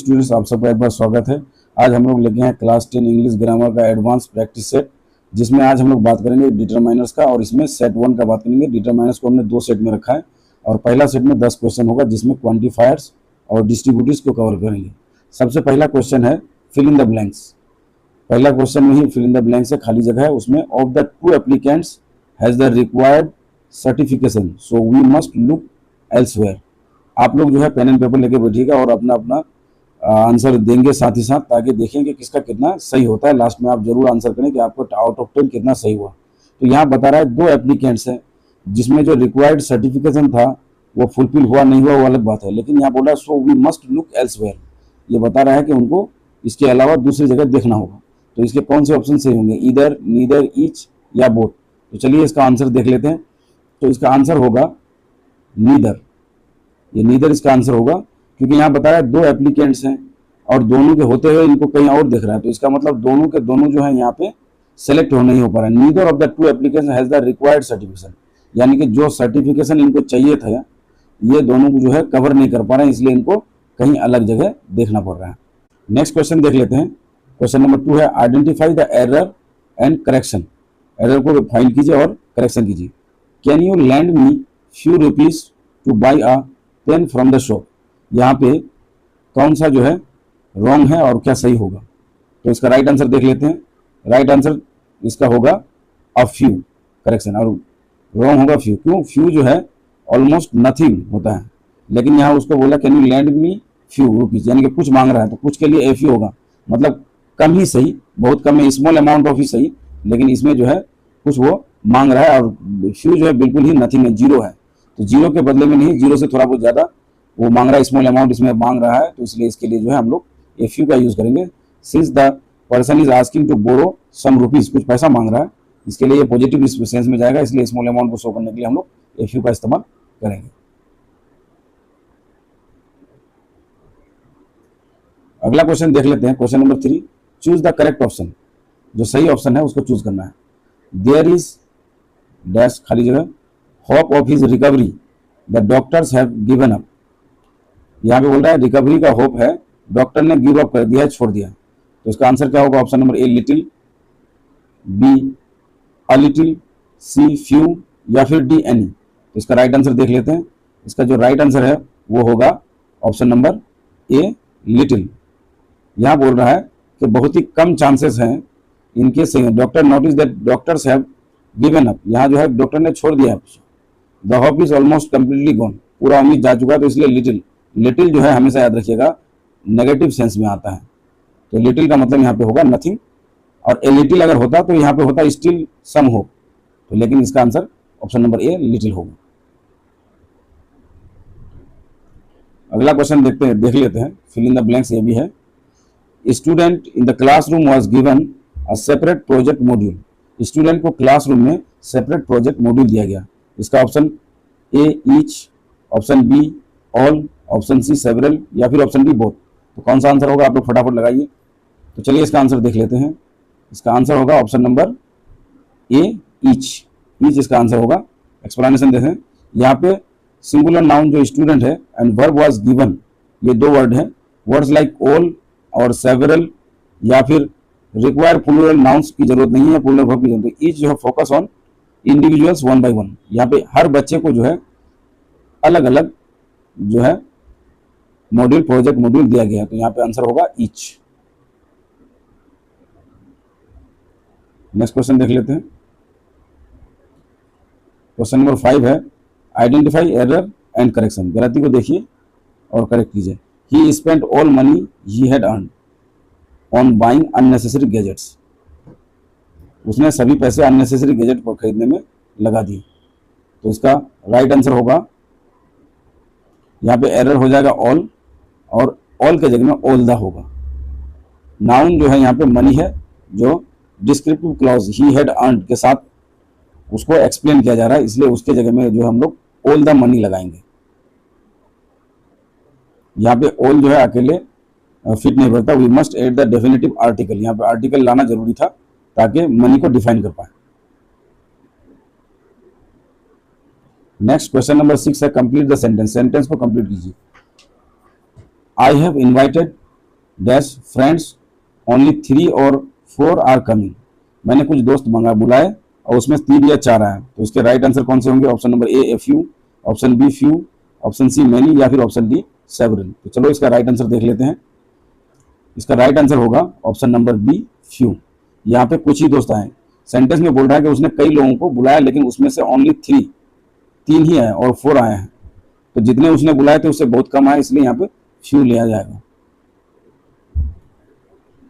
Students, आप सबका एक बार स्वागत है। आज हम लोग लेके हैं क्लास 10 इंग्लिश ग्रामर का एडवांस प्रैक्टिस सेट, जिसमें आज हम लोग बात करेंगे डिटरमाइनर्स का और इसमें सेट 1 का बात करेंगे। डिटरमाइनर्स को हमने 2 सेट में रखा है और पहला सेट में 10 क्वेश्चन होगा, जिसमें क्वांटिफायर्स और डिस्ट्रीब्यूटिव्स को कवर करेंगे। सबसे पहला क्वेश्चन है फिल इन द ब्लैंक्स। पहला क्वेश्चन में ही फिल इन द ब्लैंक्स है, खाली जगह है। उसमें of the 2 applicants has the required certification so we must look elsewhere. आप लोग जो है पेन एंड पेपर लेके बैठिएगा और अपना अपना आंसर देंगे साथ ही साथ, ताकि देखें कि किसका कितना सही होता है। लास्ट में आप जरूर आंसर करें कि आपको आउट ऑफ 10 कितना सही हुआ। तो यहाँ बता रहा है 2 एप्लीकेंट्स हैं, जिसमें जो रिक्वायर्ड सर्टिफिकेशन था वो फुलफिल हुआ नहीं हुआ वो अलग बात है, लेकिन यहाँ बोल रहा है so we must look elsewhere. ये बता रहा है कि उनको इसके अलावा दूसरी जगह देखना होगा। तो इसके कौन से ऑप्शन सही होंगे, इधर, नीदर, ईच या बोथ। तो चलिए इसका आंसर देख लेते हैं। तो इसका आंसर होगा नीदर। ये नीदर इसका आंसर होगा, क्योंकि यहाँ बताया 2 एप्लीकेंट्स हैं और दोनों के होते हुए इनको कहीं और दिख रहा है। तो इसका मतलब दोनों के दोनों जो है यहाँ पे सेलेक्ट हो नहीं हो पा रहा है। Neither of the 2 application has the required certification, यानी कि जो सर्टिफिकेशन इनको चाहिए था ये दोनों को जो है कवर नहीं कर पा रहे हैं, इसलिए इनको कहीं अलग जगह देखना पड़ रहा है। नेक्स्ट क्वेश्चन देख लेते हैं। क्वेश्चन नंबर 2 है identify the error and correction. Error को फाइंड कीजिए और करेक्शन कीजिए। Can you lend me few rupees to buy a pen from the shop. यहाँ पे कौन सा जो है रॉन्ग है और क्या सही होगा। तो इसका राइट आंसर देख लेते हैं। राइट आंसर इसका होगा अ फ्यू, करेक्शन, और रॉन्ग होगा फ्यू। क्यों? फ्यू जो है ऑलमोस्ट नथिंग होता है, लेकिन यहाँ उसको बोला can you lend me few rupees, यानी कि कुछ मांग रहा है, तो कुछ के लिए एफ ही होगा, मतलब कम ही सही, बहुत कम है, स्मॉल अमाउंट ऑफ ही सही, लेकिन इसमें जो है कुछ वो मांग रहा है। और फ्यू जो है बिल्कुल ही नथिंग है, जीरो है। तो जीरो के बदले में नहीं, जीरो से थोड़ा बहुत ज़्यादा वो मांग रहा है, स्मॉल अमाउंट इसमें मांग रहा है, तो इसलिए इसके लिए जो है हम लोग ए फ्यू का यूज़ करेंगे। Since the person is asking to borrow some rupees, कुछ पैसा मांग रहा है, इसके लिए ये पॉजिटिव सेंस में जाएगा, इसलिए स्मॉल अमाउंट को शो करने के लिए हम लोग ए फ्यू का इस्तेमाल करेंगे। अगला क्वेश्चन देख लेते हैं। Question number 3, choose the correct option. जो सही ऑप्शन है उसको चूज करना है। देयर इज डैश, खाली जगह, hope of his recovery the doctors have given up. यहाँ पे बोल रहा है रिकवरी का होप है, डॉक्टर ने गिव अप कर दिया है, छोड़ दिया। तो इसका आंसर क्या होगा? Option number a little, be a little, see few या फिर डी एनी। तो इसका राइट आंसर देख लेते हैं। इसका जो राइट आंसर है वो होगा ऑप्शन नंबर ए लिटिल। यहाँ बोल रहा है कि बहुत ही कम चांसेस हैं इनके सही। Doctor notice that doctors have given up, यहाँ जो है डॉक्टर ने छोड़ दिया है। The hope is almost completely gone, पूरा उम्मीद जा चुका है, तो इसलिए लिटिल। लिटिल जो है हमेशा याद रखिएगा नेगेटिव सेंस में आता है, तो लिटिल का मतलब यहाँ पे होगा नथिंग, और ए लिटिल अगर होता तो यहाँ पे होता स्टिल सम होप। तो लेकिन इसका answer option number a little होगा। अगला क्वेश्चन देख लेते हैं। फिल इन द ब्लैंक्स ये भी है। Student in the classroom was given a separate project module. Student को क्लासरूम में सेपरेट प्रोजेक्ट मॉड्यूल दिया गया। इसका option a each, option b all, option c several या फिर ऑप्शन डी बोथ। तो कौन सा आंसर होगा आप लोग फटाफट लगाइए। तो चलिए इसका आंसर देख लेते हैं। इसका आंसर होगा ऑप्शन नंबर ए ईच। ईच इसका आंसर होगा। एक्सप्लेनेशन देखें। यहाँ पे सिंगुलर नाउन जो स्टूडेंट है एंड वर्ब वाज गिवन, ये 2 वर्ड है। वर्ड्स लाइक ऑल और सेवरल या फिर रिक्वायर प्लूरल नाउन्स की जरूरत नहीं है, प्लूरल वर्ब की जरूरत है। ईच जो है फोकस ऑन इंडिविजुअल्स 1 by 1। यहाँ पे हर बच्चे को जो है अलग अलग जो है मॉड्यूल, प्रोजेक्ट मॉड्यूल दिया गया है, तो यहाँ पे आंसर होगा ईच। नेक्स्ट क्वेश्चन देख लेते हैं। क्वेश्चन नंबर 5 है आइडेंटिफाई एरर एंड करेक्शन। गलती को देखिए और करेक्ट कीजिए। ही spent all money he had earn on buying unnecessary gadgets. उसने सभी पैसे अननेसेसरी गैजेट पर खरीदने में लगा दिए। तो इसका राइट आंसर होगा, यहाँ पे एरर हो जाएगा ऑल, और ऑल के जगह में ऑल द होगा। नाउन जो है यहाँ पे मनी है, जो descriptive clause he had earn के साथ उसको एक्सप्लेन किया जा रहा है, इसलिए उसके जगह में जो हम लोग ऑल द मनी लगाएंगे। यहाँ पे ऑल जो है अकेले फिट नहीं बैठता, we must add the definitive article. यहाँ पे आर्टिकल लाना जरूरी था ताकि मनी को डिफाइन कर पाए। नेक्स्ट क्वेश्चन नंबर 6 है कंप्लीट द सेंटेंस। सेंटेंस को कंप्लीट कीजिए। I have invited dash friends only 3 और 4 आर कमिंग। मैंने कुछ दोस्त मंगा बुलाए और उसमें 3 या 4 आए, तो इसके राइट आंसर कौन से होंगे? Option number a few, option be few, option see many या फिर ऑप्शन डी सेवरल। तो चलो इसका राइट आंसर देख लेते हैं। इसका राइट आंसर होगा ऑप्शन नंबर बी फ्यू। यहाँ पे कुछ ही दोस्त आए। सेंटेंस में बोल रहा है कि उसने कई लोगों को बुलाया लेकिन उसमें से ओनली 3 ही आए और 4 आए हैं, तो जितने उसने बुलाए थे उससे बहुत कम आए, इसलिए यहाँ पे फ्यू लिया जाएगा,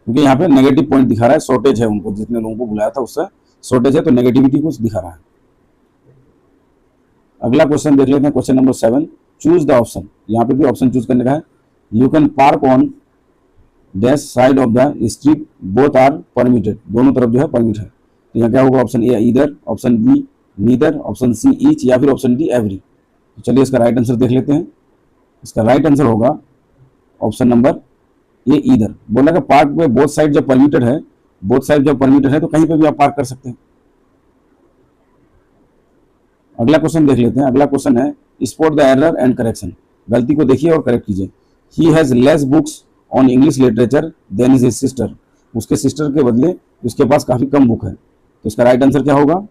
क्योंकि यहाँ पे नेगेटिव पॉइंट दिखा रहा है, शॉर्टेज है उनको, जितने लोगों को बुलाया था उससे शॉर्टेज है, तो नेगेटिविटी कुछ दिखा रहा है। अगला क्वेश्चन देख लेते हैं, question number 7, choose the option. यहाँ पे भी ऑप्शन चूज करने का है। You can park on dash side of the street, both are permitted, दोनों तरफ जो है परमिट है। तो यहाँ क्या होगा? Option a either, option b neither, option c each या फिर ऑप्शन डी एवरी। तो चलिए इसका राइट आंसर देख लेते हैं। इसका राइट आंसर होगा ऑप्शन नंबर ए ईदर। बोला कि पार्क में बोथ साइड जब परमिटेड है, बोथ साइड जब परमिटेड है तो कहीं पे भी आप पार्क कर सकते हैं। अगला क्वेश्चन देख लेते हैं। अगला क्वेश्चन है spot the error and correction. गलती को देखिए और करेक्ट कीजिए। He has less books on English literature than his sister. उसके सिस्टर के बदले उसके पास काफी कम बुक है, तो इसका राइट आंसर क्या होगा?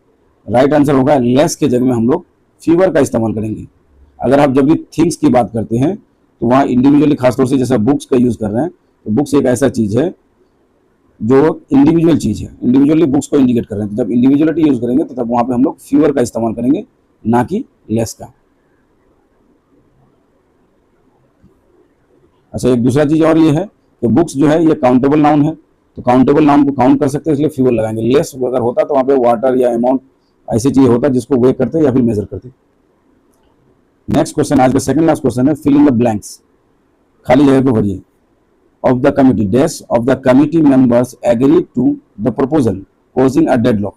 राइट आंसर होगा लेस के जगह में हम लोग फीवर का इस्तेमाल करेंगे। अगर आप जब भी थिंग्स की बात करते हैं तो वहाँ इंडिविजुअली, खासतौर से जैसे बुक्स का यूज कर रहे हैं, तो बुक्स एक ऐसा चीज है जो इंडिविजुअल चीज है, इंडिविजुअली बुक्स को इंडिकेट कर रहे हैं, तो जब इंडिविजुअलिटी यूज करेंगे तो तब वहां पे हम लोग फीवर का इस्तेमाल करेंगे, ना कि लेस का। अच्छा, एक दूसरा चीज और ये है कि बुक्स जो है ये काउंटेबल नाउन है, तो काउंटेबल नाउन को काउंट कर सकते हैं, इसलिए फीवर लगाएंगे। लेस अगर होता तो वहां पे वाटर या अमाउंट ऐसी चीज होता जिसको वे करते या फिर मेजर करते। नेक्स्ट क्वेश्चन, आज का सेकंड लास्ट क्वेश्चन है, फिल इन द ब्लैंक्स। खाली जगह को भरिए। Of the committee dash of the committee members agree to the proposal causing a deadlock.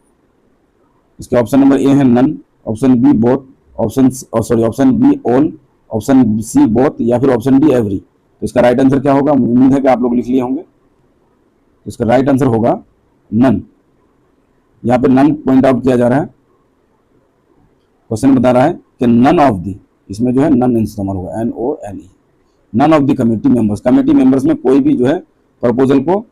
इसके ऑप्शन नंबर ए है none, option b both, option b all, option c both या फिर option D every. तो इसका right answer क्या होगा? उम्मीद है कि आप लोग लिख लिए होंगे। तो इसका राइट आंसर होगा नन। यहाँ पे नन पॉइंट आउट किया जा रहा है। क्वेश्चन बता रहा है कि नन ऑफ दी, इसमें जो है नन इस्तेमाल होगा, NONE। None of the committee members, committee members में कोई भी जो है प्रपोजल को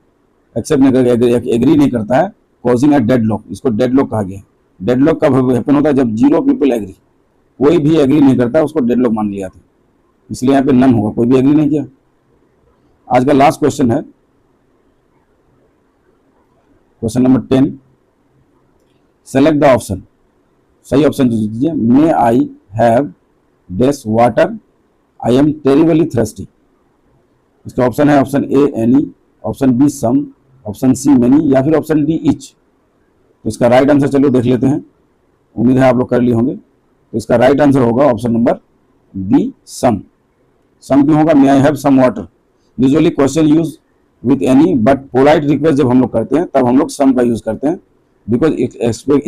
एक्सेप्ट नहीं करता, एग्री नहीं करता है, कॉजिंग अ डेडलॉक। इसको डेडलॉक कहा गया है। डेडलॉक कब हैपन होता है? जब 0 पीपल एग्री, कोई भी एग्री नहीं करता, उसको डेडलॉक मान लिया था, इसलिए यहाँ पे नन होगा, कोई भी एग्री नहीं किया। आज का लास्ट क्वेश्चन है question number 10, select the option. सही ऑप्शन चूज कीजिए। May I have dash water, I am terribly thirsty. इसका ऑप्शन है option A any, option B some, option C many या फिर ऑप्शन डी ईच। तो इसका right answer चलो देख लेते हैं। उम्मीद है आप लोग कर लिए होंगे। तो इसका राइट आंसर होगा option number B some. Some क्यों होगा? May I have some water. Usually question use with any, but polite request जब हम लोग करते हैं तब हम लोग सम का यूज करते हैं, बिकॉज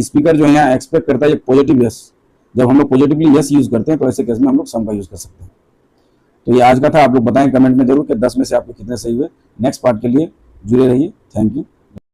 स्पीकर जो है यहाँ एक्सपेक्ट करता है पॉजिटिव यस। जब हम लोग पॉजिटिवली यस यूज करते हैं तो ऐसे केस में हम लोग सम का यूज कर सकते हैं। तो ये आज का था। आप लोग बताएं कमेंट में जरूर कि 10 में से आपको कितने सही हुए। नेक्स्ट पार्ट के लिए जुड़े रहिए। Thank you.